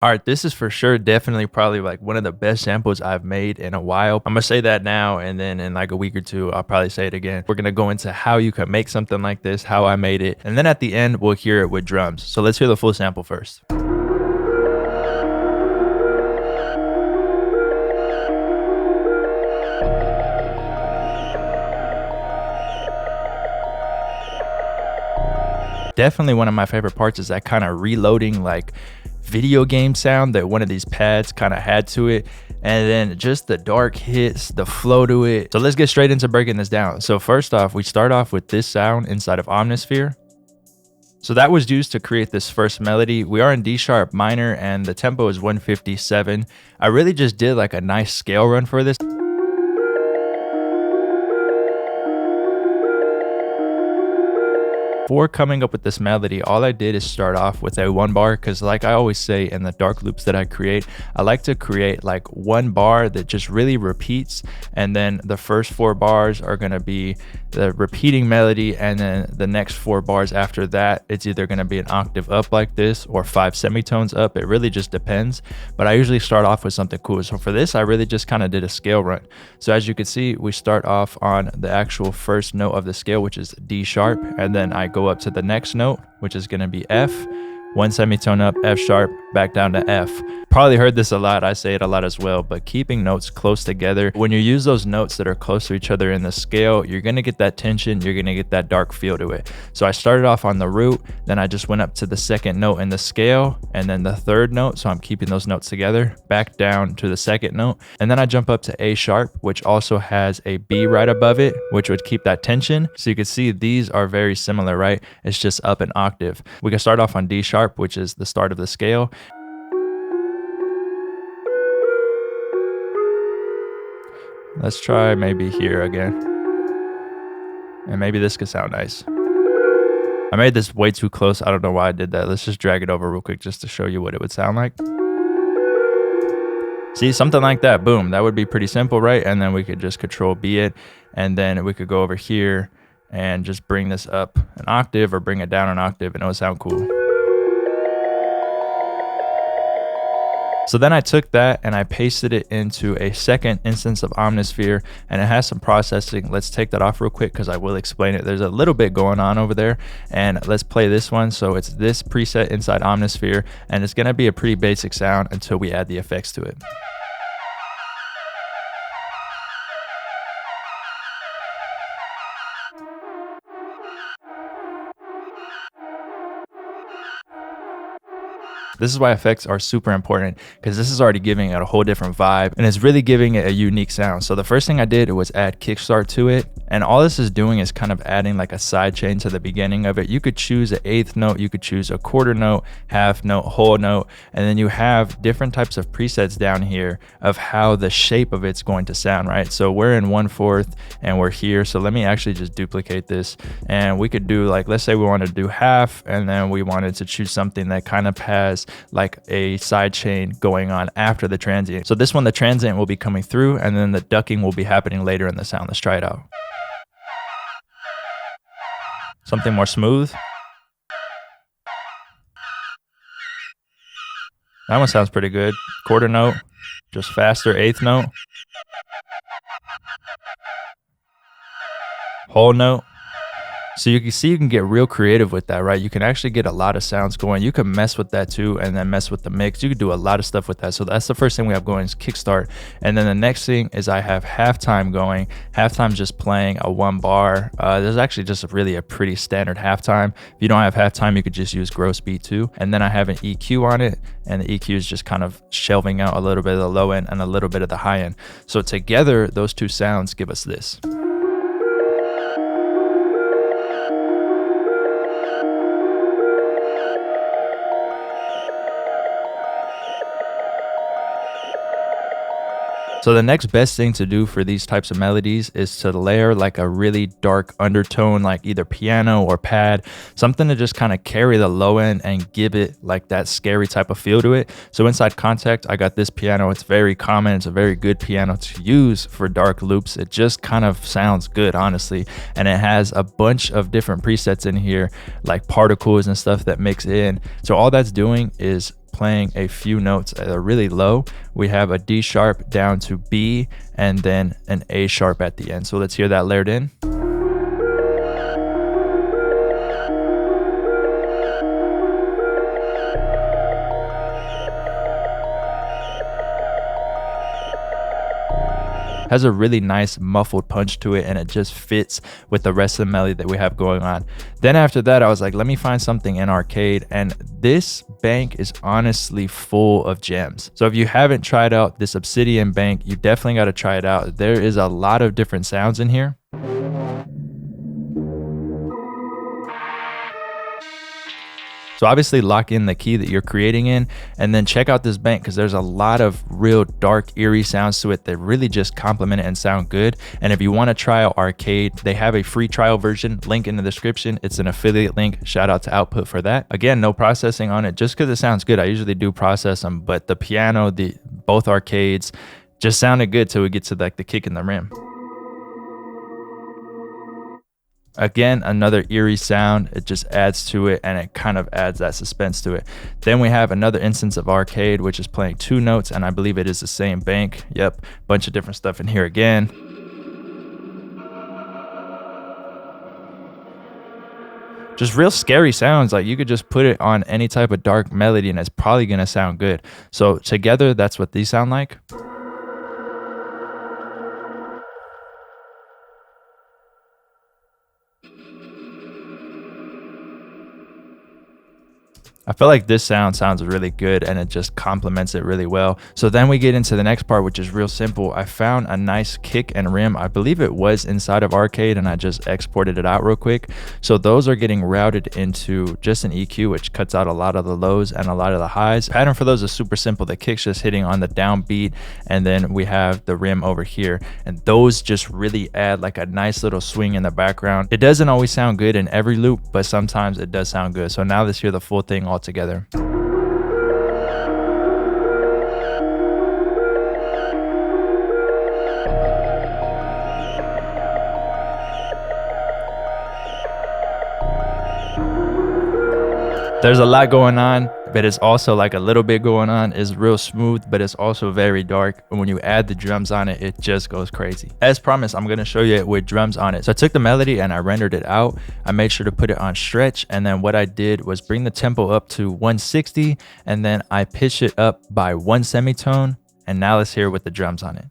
All right, this is for sure definitely probably like one of the best samples I've made in a while. I'm gonna say that now, and then in like a week or two, I'll probably say it again. We're gonna go into how you can make something like this, how I made it, and then at the end, we'll hear it with drums. So let's hear the full sample first. Definitely one of my favorite parts is that kind of reloading like video game sound that one of these pads kind of had to it, and then just the dark hits, the flow to it. So let's get straight into breaking this down. So first off, we start off with this sound inside of Omnisphere. So that was used to create this first melody. We are in D sharp minor and the tempo is 157. I really just did like a nice scale run for this. Before coming up with this melody, all I did is start off with a 1 bar, because like I always say in the dark loops that I create, I like to create like 1 bar that just really repeats, and then the first 4 bars are going to be the repeating melody, and then the next 4 bars after that, it's either going to be an octave up like this or 5 semitones up. It really just depends, but I usually start off with something cool. So for this, I really just kind of did a scale run. So as you can see, we start off on the actual first note of the scale, which is D sharp, and then I go up to the next note, which is going to be F, 1 semitone up, F sharp, back down to F. Probably heard this a lot, I say it a lot as well, but keeping notes close together, when you use those notes that are close to each other in the scale, you're going to get that tension, you're going to get that dark feel to it. So I started off on the root, then I just went up to the second note in the scale, and then the third note, so I'm keeping those notes together, back down to the second note, and then I jump up to A sharp, which also has a B right above it, which would keep that tension. So you can see these are very similar, right? It's just up an octave. We can start off on D sharp, which is the start of the scale. Let's try maybe here again. And maybe this could sound nice. I made this way too close. I don't know why I did that. Let's just drag it over real quick just to show you what it would sound like. See, something like that. Boom. That would be pretty simple, right? And then we could just control B it. And then we could go over here and just bring this up an octave or bring it down an octave, and it would sound cool. So then I took that and I pasted it into a second instance of Omnisphere, and it has some processing. Let's take that off real quick because I will explain it. There's a little bit going on over there, and let's play this one. So it's this preset inside Omnisphere, and it's gonna be a pretty basic sound until we add the effects to it. This is why effects are super important, because this is already giving it a whole different vibe and it's really giving it a unique sound. So the first thing I did was add kickstart to it, and all this is doing is kind of adding like a side chain to the beginning of it. You could choose an eighth note, you could choose a quarter note, half note, whole note, and then you have different types of presets down here of how the shape of it's going to sound, right? So we're in 1/4 and we're here. So let me actually just duplicate this, and we could do like, let's say we wanted to do half, and then we wanted to choose something that kind of has like a side chain going on after the transient. So this one, the transient will be coming through, and then the ducking will be happening later in the sound. Let's try it out. Something more smooth. That one sounds pretty good. Quarter note, just faster. Eighth note. Whole note. So you can see you can get real creative with that, right? You can actually get a lot of sounds going. You can mess with that too, and then mess with the mix. You can do a lot of stuff with that. So that's the first thing we have going is kickstart. And then the next thing is I have halftime going. Halftime's just playing a 1 bar. There's actually just really a pretty standard halftime. If you don't have halftime, you could just use gross beat too. And then I have an EQ on it, and the EQ is just kind of shelving out a little bit of the low end and a little bit of the high end. So together, those two sounds give us this. So the next best thing to do for these types of melodies is to layer like a really dark undertone, like either piano or pad, something to just kind of carry the low end and give it like that scary type of feel to it. So inside Contact, I got this piano. It's very common. It's a very good piano to use for dark loops. It just kind of sounds good, honestly. And it has a bunch of different presets in here, like particles and stuff that mix in. So all that's doing is playing a few notes that are really low. We have a D sharp down to B and then an A sharp at the end. So let's hear that layered in. Has a really nice muffled punch to it, and it just fits with the rest of the melody that we have going on. Then after that, I was like, let me find something in arcade, and this bank is honestly full of gems. So if you haven't tried out this Obsidian bank, you definitely got to try it out. There is a lot of different sounds in here. So obviously lock in the key that you're creating in, and then check out this bank because there's a lot of real dark, eerie sounds to it that really just complement it and sound good. And if you want to try out arcade, they have a free trial version, link in the description. It's an affiliate link. Shout out to Output for that. Again, no processing on it just because it sounds good. I usually do process them, but the piano, both arcades just sounded good till we get to like the kick and the rim. Again, another eerie sound. It just adds to it, and it kind of adds that suspense to it. Then we have another instance of arcade, which is playing 2 notes, and I believe it is the same bank. Yep, bunch of different stuff in here again. Just real scary sounds. Like you could just put it on any type of dark melody and it's probably gonna sound good. So together, that's what these sound like. I feel like this sounds really good, and it just complements it really well. So then we get into the next part, which is real simple. I found a nice kick and rim. I believe it was inside of arcade, and I just exported it out real quick. So those are getting routed into just an EQ, which cuts out a lot of the lows and a lot of the highs. Pattern for those is super simple. The kick's just hitting on the downbeat, and then we have the rim over here, and those just really add like a nice little swing in the background. It doesn't always sound good in every loop, but sometimes it does sound good. So now let's hear the full thing all together. There's a lot going on, but it's also like a little bit going on. It's real smooth, but it's also very dark. And when you add the drums on it, it just goes crazy. As promised, I'm gonna show you it with drums on it. So I took the melody and I rendered it out. I made sure to put it on stretch. And then what I did was bring the tempo up to 160, and then I pitched it up by 1 semitone. And now let's hear it with the drums on it.